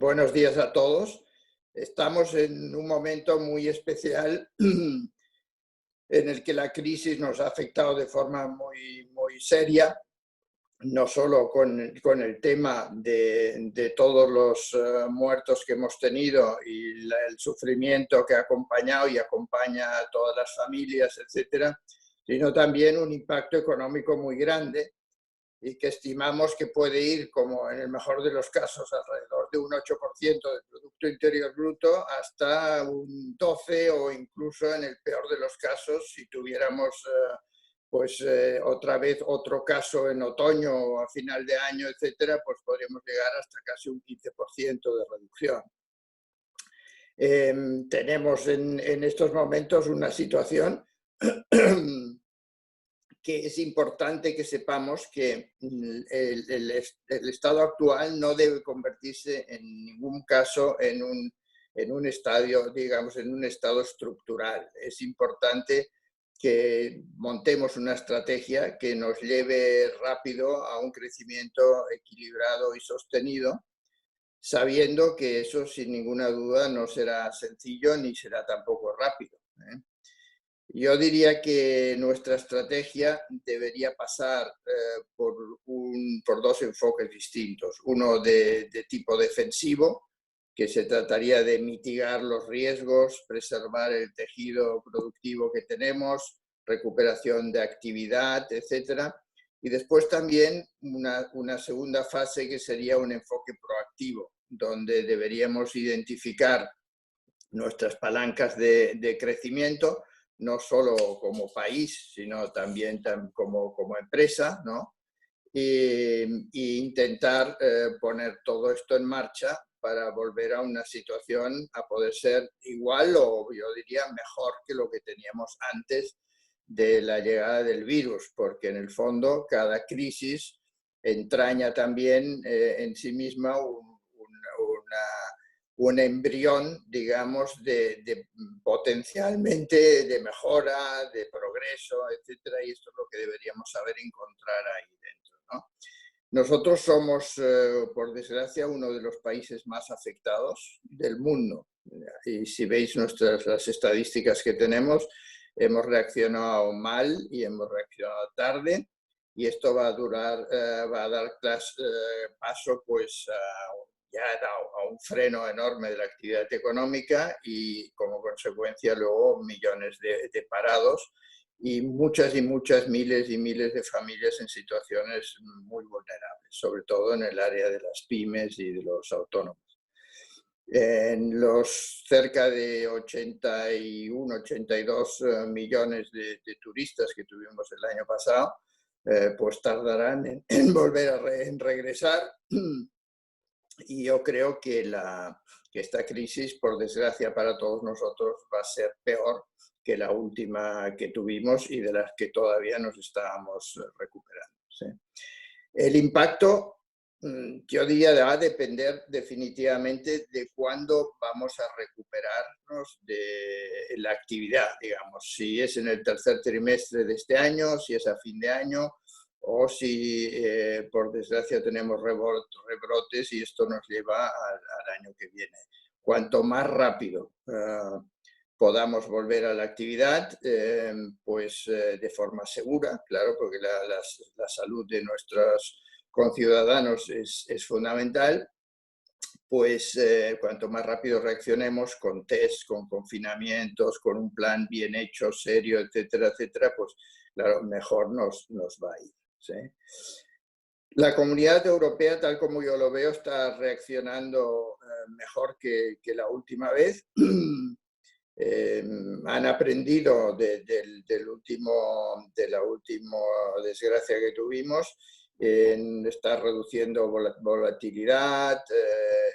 Buenos días a todos. Estamos en un momento muy especial en el que la crisis nos ha afectado de forma muy seria, no solo con el tema de todos los muertos que hemos tenido y el sufrimiento que ha acompañado y acompaña a todas las familias, etcétera, sino también un impacto económico muy grande y que estimamos que puede ir, como en el mejor de los casos, alrededor de un 8% del Producto Interior Bruto hasta un 12% o incluso en el peor de los casos, si tuviéramos otra vez otro caso en otoño o a final de año, etcétera, pues podríamos llegar hasta casi un 15% de reducción. Tenemos en estos momentos una situación que es importante que sepamos que el estado actual no debe convertirse en ningún caso en un estadio, digamos, en un estado estructural. Es importante que montemos una estrategia que nos lleve rápido a un crecimiento equilibrado y sostenido, sabiendo que eso sin ninguna duda no será sencillo ni será tampoco rápido, ¿eh? Yo diría que nuestra estrategia debería pasar por dos enfoques distintos. Uno de tipo defensivo, que se trataría de mitigar los riesgos, preservar el tejido productivo que tenemos, recuperación de actividad, etcétera. Y después también una segunda fase que sería un enfoque proactivo, donde deberíamos identificar nuestras palancas de crecimiento, no solo como país, sino también como empresa, ¿no? E intentar poner todo esto en marcha para volver a una situación a poder ser igual o yo diría mejor que lo que teníamos antes de la llegada del virus, porque en el fondo cada crisis entraña también en sí misma un embrión, digamos, de potencialmente de mejora, de progreso, etcétera, y esto es lo que deberíamos saber encontrar ahí dentro, ¿no? Nosotros somos, por desgracia, uno de los países más afectados del mundo. Y si veis las estadísticas que tenemos, hemos reaccionado mal y hemos reaccionado tarde. Y esto va a dar paso pues, ya a un freno enorme de la actividad económica y como consecuencia luego millones de parados y muchas miles y miles de familias en situaciones muy vulnerables, sobre todo en el área de las pymes y de los autónomos. En los cerca de 81, 82 millones de turistas que tuvimos el año pasado, pues tardarán en volver en regresar. Y yo creo que esta crisis, por desgracia para todos nosotros, va a ser peor que la última que tuvimos y de las que todavía nos estábamos recuperando, ¿sí? El impacto, yo diría, va a depender definitivamente de cuándo vamos a recuperarnos de la actividad, digamos, si es en el tercer trimestre de este año, si es a fin de año, o si por desgracia tenemos rebrotes y esto nos lleva al año que viene. Cuanto más rápido podamos volver a la actividad, pues de forma segura, claro, porque la salud de nuestros conciudadanos es fundamental, pues cuanto más rápido reaccionemos con test, con confinamientos, con un plan bien hecho, serio, etcétera, etcétera, pues claro, mejor nos va a ir, ¿sí? La Comunidad Europea, tal como yo lo veo, está reaccionando mejor que la última vez. Han aprendido de la última desgracia que tuvimos, está reduciendo volatilidad,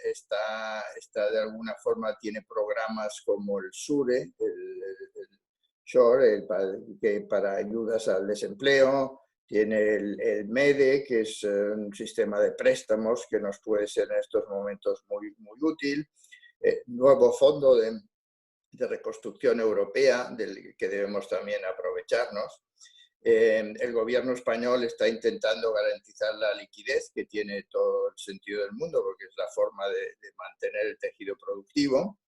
está de alguna forma tiene programas como el SURE, el SURE, para ayudas al desempleo, tiene el MEDE, que es un sistema de préstamos que nos puede ser en estos momentos muy útil, nuevo fondo de reconstrucción europea, del que debemos también aprovecharnos. El gobierno español está intentando garantizar la liquidez, que tiene todo el sentido del mundo, porque es la forma de mantener el tejido productivo,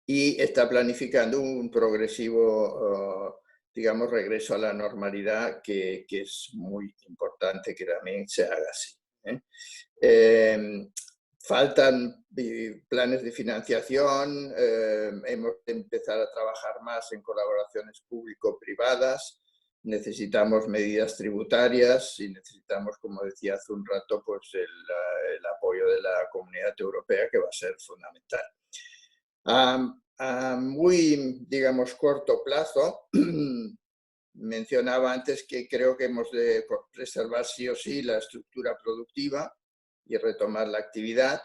y está planificando un progresivo, digamos, regreso a la normalidad, que es muy importante que también se haga así. Faltan planes de financiación, hemos de empezar a trabajar más en colaboraciones público-privadas, necesitamos medidas tributarias y necesitamos, como decía hace un rato, pues el apoyo de la Comunidad Europea, que va a ser fundamental. A muy, digamos, corto plazo, mencionaba antes que creo que hemos de preservar sí o sí la estructura productiva y retomar la actividad.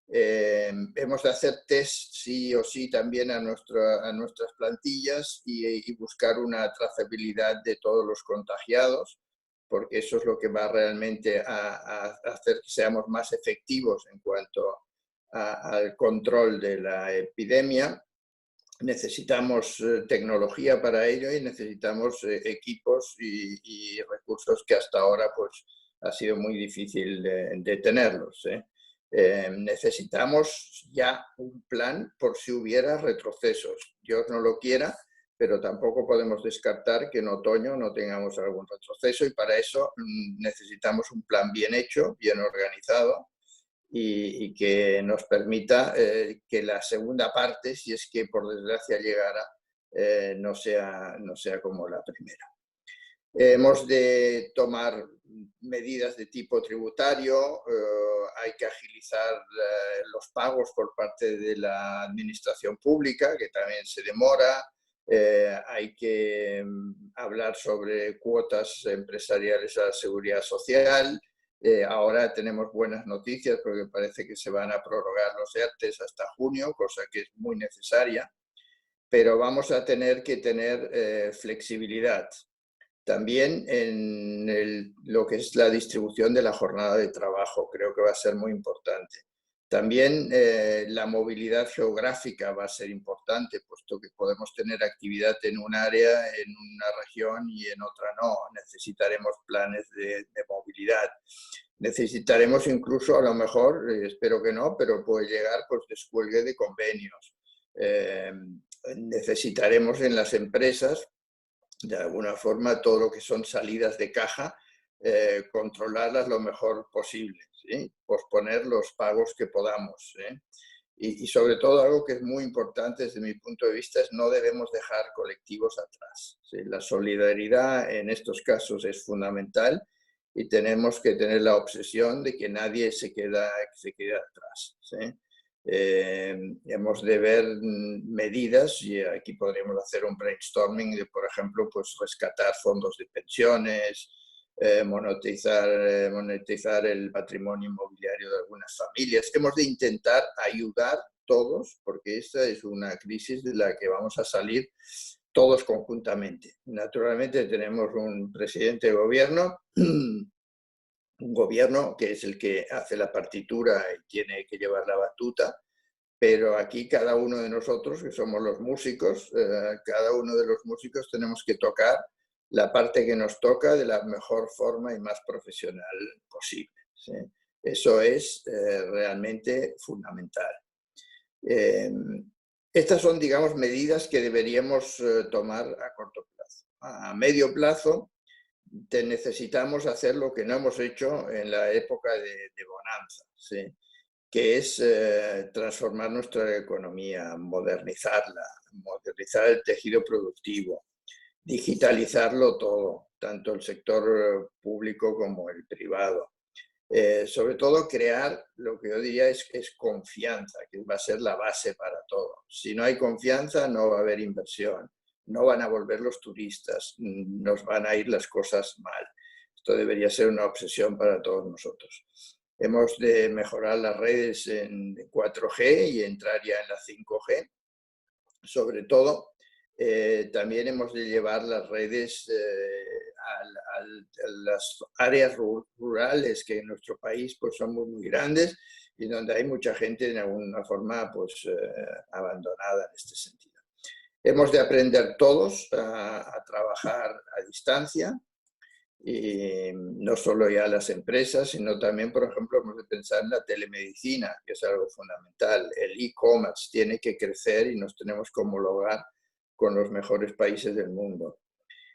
Hemos de hacer test sí o sí también a nuestras plantillas y buscar una trazabilidad de todos los contagiados, porque eso es lo que va realmente a hacer que seamos más efectivos en cuanto al control de la epidemia. Necesitamos tecnología para ello y necesitamos equipos y recursos que hasta ahora pues ha sido muy difícil de tenerlos. Necesitamos ya un plan por si hubiera retrocesos. Dios no lo quiera, pero tampoco podemos descartar que en otoño no tengamos algún retroceso, y para eso necesitamos un plan bien hecho, bien organizado, y que nos permita que la segunda parte, si es que por desgracia llegara, no sea como la primera. Hemos de tomar medidas de tipo tributario, hay que agilizar los pagos por parte de la administración pública, que también se demora, hay que hablar sobre cuotas empresariales a la seguridad social. Ahora tenemos buenas noticias porque parece que se van a prorrogar los ERTEs hasta junio, cosa que es muy necesaria, pero vamos a tener que tener flexibilidad. También en lo que es la distribución de la jornada de trabajo, creo que va a ser muy importante. También la movilidad geográfica va a ser importante, puesto que podemos tener actividad en un área, en una región, y en otra no. Necesitaremos planes de movilidad. Necesitaremos incluso, a lo mejor, espero que no, pero puede llegar pues descuelgue de convenios. Necesitaremos en las empresas, de alguna forma, todo lo que son salidas de caja, controlarlas lo mejor posible, ¿sí? Posponer los pagos que podamos, ¿eh? Y sobre todo, algo que es muy importante desde mi punto de vista, es no debemos dejar colectivos atrás, ¿sí? La solidaridad en estos casos es fundamental y tenemos que tener la obsesión de que nadie se quede atrás, ¿sí? Hemos de ver medidas, y aquí podríamos hacer un brainstorming de, por ejemplo, pues rescatar fondos de pensiones, monetizar el patrimonio inmobiliario de algunas familias. Hemos de intentar ayudar todos, porque esta es una crisis de la que vamos a salir todos conjuntamente. Naturalmente tenemos un presidente de gobierno, un gobierno que es el que hace la partitura y tiene que llevar la batuta, pero aquí cada uno de nosotros, que somos los músicos, cada uno de los músicos tenemos que tocar la parte que nos toca de la mejor forma y más profesional posible, ¿sí? Eso es realmente fundamental. Estas son, digamos, medidas que deberíamos tomar a corto plazo. A medio plazo, necesitamos hacer lo que no hemos hecho en la época de bonanza, ¿sí? Que es transformar nuestra economía, modernizarla, modernizar el tejido productivo, digitalizarlo todo, tanto el sector público como el privado. Sobre todo crear lo que yo diría es confianza, que va a ser la base para todo. Si no hay confianza, no va a haber inversión, no van a volver los turistas, nos van a ir las cosas mal. Esto debería ser una obsesión para todos nosotros. Hemos de mejorar las redes en 4G y entrar ya en la 5G. Sobre todo, también hemos de llevar las redes a las áreas rurales, que en nuestro país pues, son muy grandes y donde hay mucha gente de alguna forma pues, abandonada en este sentido. Hemos de aprender todos a trabajar a distancia, y no solo ya las empresas, sino también, por ejemplo, hemos de pensar en la telemedicina, que es algo fundamental. El e-commerce tiene que crecer y nos tenemos que homologar con los mejores países del mundo.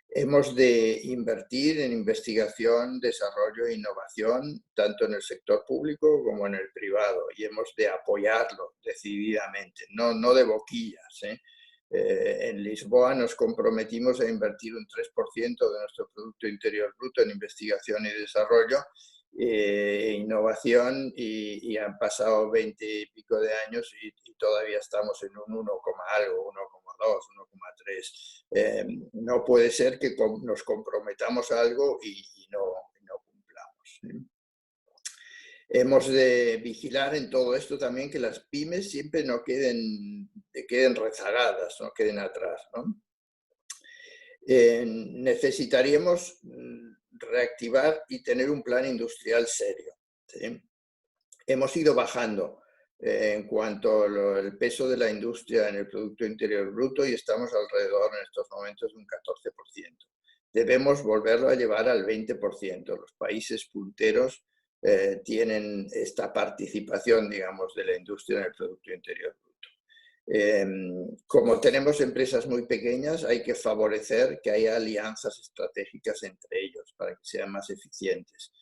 Hemos de invertir en investigación, desarrollo e innovación, tanto en el sector público como en el privado, y hemos de apoyarlo decididamente, no de boquillas, ¿eh? En Lisboa nos comprometimos a invertir un 3% de nuestro Producto Interior Bruto en investigación y desarrollo e innovación, y han pasado 20 y pico de años y todavía estamos en un 1, algo, 1,2, 1,3. No puede ser que nos comprometamos a algo y no cumplamos, ¿sí? Hemos de vigilar en todo esto también que las pymes siempre no queden rezagadas, no queden atrás, ¿no? Necesitaríamos reactivar y tener un plan industrial serio, ¿sí? Hemos ido bajando en cuanto al peso de la industria en el Producto Interior Bruto y estamos alrededor en estos momentos de un 14%. Debemos volverlo a llevar al 20%. Los países punteros tienen esta participación, digamos, de la industria en el Producto Interior Bruto. Como tenemos empresas muy pequeñas, hay que favorecer que haya alianzas estratégicas entre ellos para que sean más eficientes.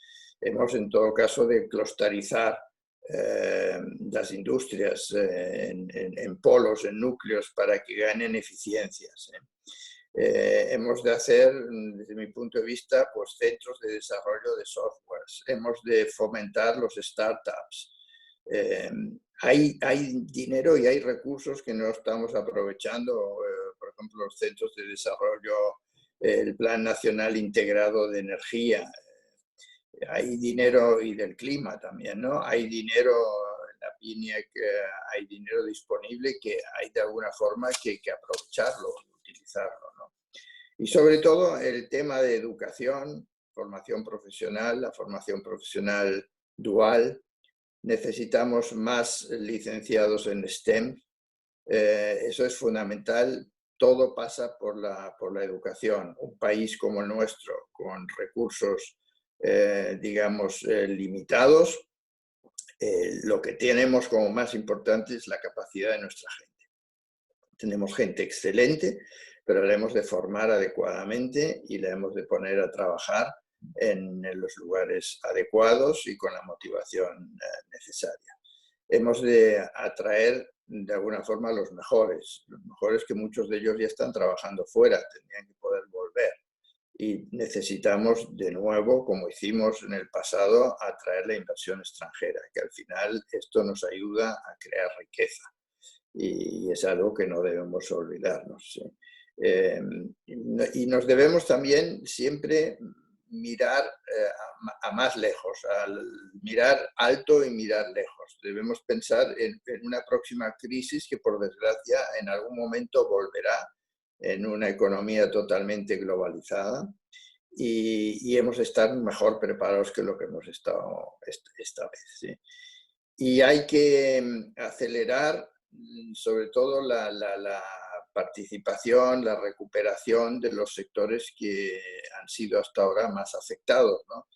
Hemos, en todo caso, de clusterizar las industrias en polos, en núcleos, para que ganen eficiencias. Hemos de hacer, desde mi punto de vista, pues, centros de desarrollo de softwares. Hemos de fomentar los startups. Hay dinero y hay recursos que no estamos aprovechando, por ejemplo, los centros de desarrollo, el Plan Nacional Integrado de Energía. Hay dinero, y del clima también, ¿no? Hay dinero en la PINIEC, hay dinero disponible que hay de alguna forma que aprovecharlo, utilizarlo, ¿no? Y sobre todo el tema de educación, formación profesional, la formación profesional dual. Necesitamos más licenciados en STEM. Eso es fundamental. Todo pasa por la educación. Un país como el nuestro, con recursos, digamos, limitados, lo que tenemos como más importante es la capacidad de nuestra gente. Tenemos gente excelente, pero la hemos de formar adecuadamente y la hemos de poner a trabajar en los lugares adecuados y con la motivación necesaria. Hemos de atraer de alguna forma a los mejores que muchos de ellos ya están trabajando fuera, tendrían que poder volver. Y necesitamos de nuevo, como hicimos en el pasado, atraer la inversión extranjera, que al final esto nos ayuda a crear riqueza. Y es algo que no debemos olvidarnos, ¿sí? Y nos debemos también siempre mirar a más lejos, mirar alto y mirar lejos. Debemos pensar en una próxima crisis que, por desgracia, en algún momento volverá, en una economía totalmente globalizada, y hemos de estar mejor preparados que lo que hemos estado esta vez, ¿sí? Y hay que acelerar sobre todo la participación, la recuperación de los sectores que han sido hasta ahora más afectados, ¿no?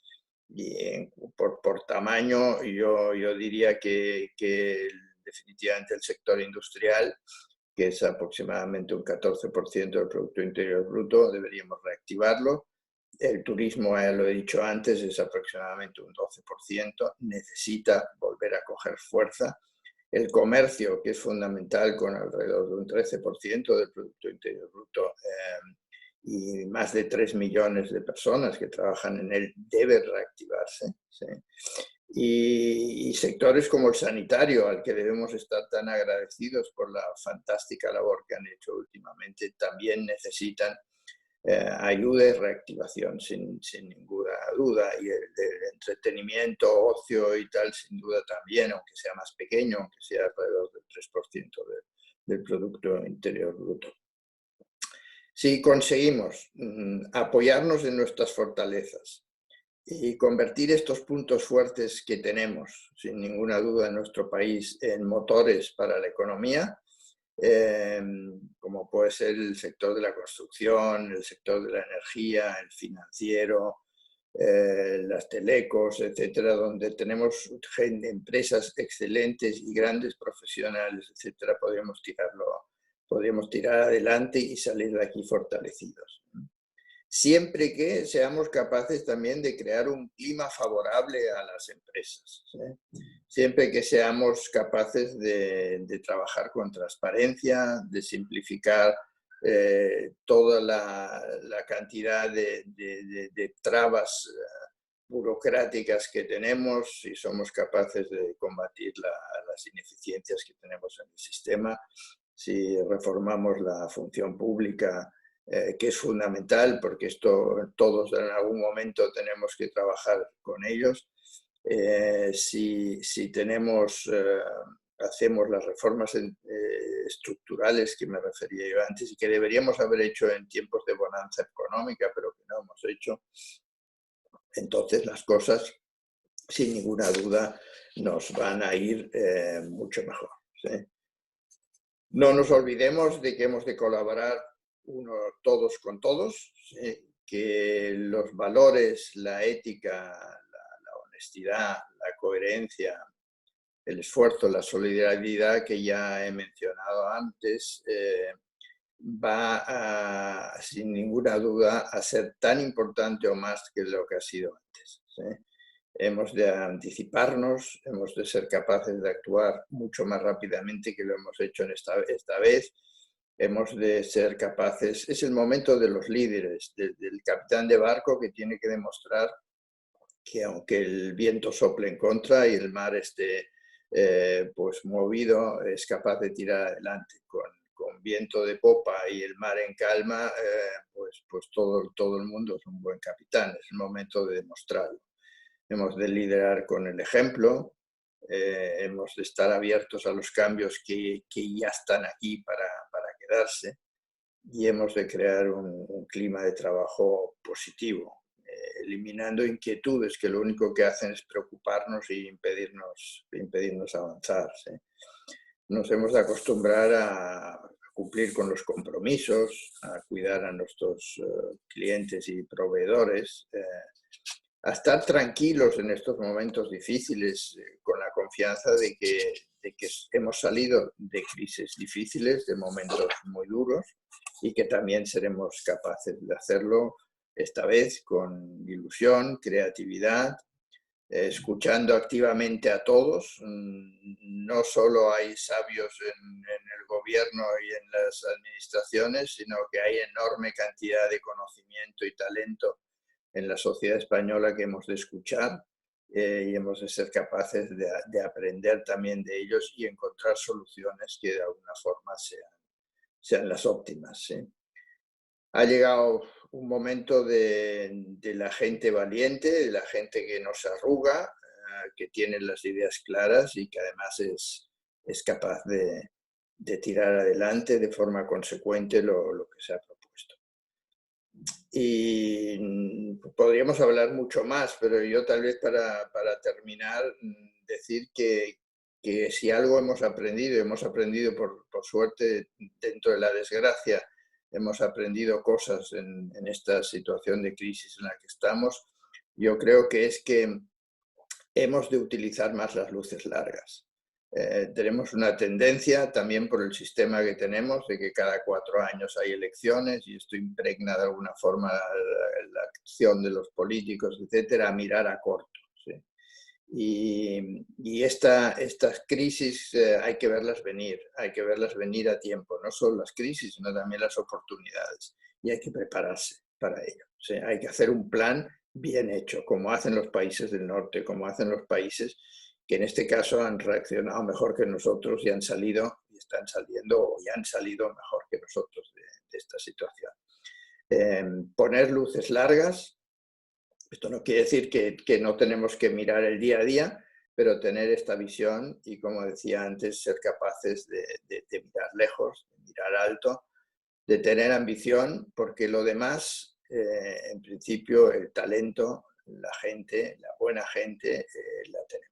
Y por tamaño, yo diría que definitivamente el sector industrial, que es aproximadamente un 14% del Producto Interior Bruto, deberíamos reactivarlo. El turismo, ya lo he dicho antes, es aproximadamente un 12%, necesita volver a coger fuerza. El comercio, que es fundamental, con alrededor de un 13% del Producto Interior Bruto y más de 3 millones de personas que trabajan en él, debe reactivarse, ¿sí? Y sectores como el sanitario, al que debemos estar tan agradecidos por la fantástica labor que han hecho últimamente, también necesitan ayuda y reactivación, sin ninguna duda. Y el entretenimiento, ocio y tal, sin duda también, aunque sea más pequeño, aunque sea alrededor del 3% del Producto Interior Bruto. Si conseguimos apoyarnos en nuestras fortalezas y convertir estos puntos fuertes que tenemos, sin ninguna duda, en nuestro país, en motores para la economía, como puede ser el sector de la construcción, el sector de la energía, el financiero, las telecos, etcétera, donde tenemos empresas excelentes y grandes profesionales, etcétera, podríamos tirar adelante y salir de aquí fortalecidos. Siempre que seamos capaces también de crear un clima favorable a las empresas, ¿sí? Siempre que seamos capaces de trabajar con transparencia, de simplificar toda la cantidad de trabas burocráticas que tenemos, si somos capaces de combatir las ineficiencias que tenemos en el sistema, si reformamos la función pública, que es fundamental porque esto todos en algún momento tenemos que trabajar con ellos. Si hacemos las reformas estructurales que me refería yo antes y que deberíamos haber hecho en tiempos de bonanza económica, pero que no hemos hecho, entonces las cosas, sin ninguna duda, nos van a ir mucho mejor, ¿sí? No nos olvidemos de que hemos de colaborar todos con todos, ¿sí? Que los valores, la ética, la honestidad, la coherencia, el esfuerzo, la solidaridad que ya he mencionado antes, va sin ninguna duda a ser tan importante o más que lo que ha sido antes, ¿sí? Hemos de anticiparnos, hemos de ser capaces de actuar mucho más rápidamente que lo hemos hecho esta vez. Hemos de ser capaces, es el momento de los líderes, del capitán de barco que tiene que demostrar que aunque el viento sople en contra y el mar esté pues movido, es capaz de tirar adelante. Con viento de popa y el mar en calma, pues todo el mundo es un buen capitán. Es el momento de demostrarlo. Hemos de liderar con el ejemplo, hemos de estar abiertos a los cambios que ya están aquí para quedarse y hemos de crear un clima de trabajo positivo, eliminando inquietudes que lo único que hacen es preocuparnos y impedirnos avanzar, ¿sí? Nos hemos de acostumbrar a cumplir con los compromisos, a cuidar a nuestros clientes y proveedores, a estar tranquilos en estos momentos difíciles, con la confianza de que hemos salido de crisis difíciles, de momentos muy duros, y que también seremos capaces de hacerlo esta vez con ilusión, creatividad, escuchando activamente a todos. No solo hay sabios en el gobierno y en las administraciones, sino que hay enorme cantidad de conocimiento y talento en la sociedad española que hemos de escuchar y hemos de ser capaces de aprender también de ellos y encontrar soluciones que de alguna forma sean las óptimas, ¿sí? Ha llegado un momento de la gente valiente, de la gente que no se arruga, que tiene las ideas claras y que además es capaz de tirar adelante de forma consecuente lo que se ha propuesto. Y podríamos hablar mucho más, pero yo tal vez para terminar decir que si algo hemos aprendido por suerte dentro de la desgracia, hemos aprendido cosas en esta situación de crisis en la que estamos, yo creo que es que hemos de utilizar más las luces largas. Tenemos una tendencia también por el sistema que tenemos de que cada 4 años hay elecciones y esto impregna de alguna forma la acción de los políticos, etcétera, a mirar a corto, ¿sí? Y estas crisis hay que verlas venir a tiempo, no solo las crisis, sino también las oportunidades, y hay que prepararse para ello, ¿sí? Hay que hacer un plan bien hecho, como hacen los países del norte, como hacen los países que en este caso han reaccionado mejor que nosotros y han salido y están saliendo o ya han salido mejor que nosotros de esta situación. Poner luces largas. Esto no quiere decir que no tenemos que mirar el día a día, pero tener esta visión y, como decía antes, ser capaces de mirar lejos, de mirar alto, de tener ambición, porque lo demás, en principio, el talento, la gente, la buena gente, la tenemos.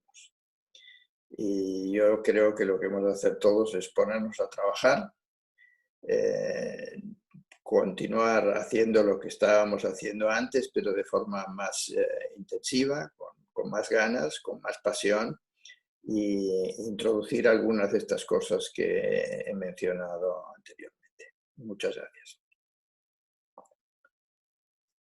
Y yo creo que lo que hemos de hacer todos es ponernos a trabajar continuar haciendo lo que estábamos haciendo antes, pero de forma más intensiva, con más ganas, con más pasión, y introducir algunas de estas cosas que he mencionado anteriormente. Muchas gracias.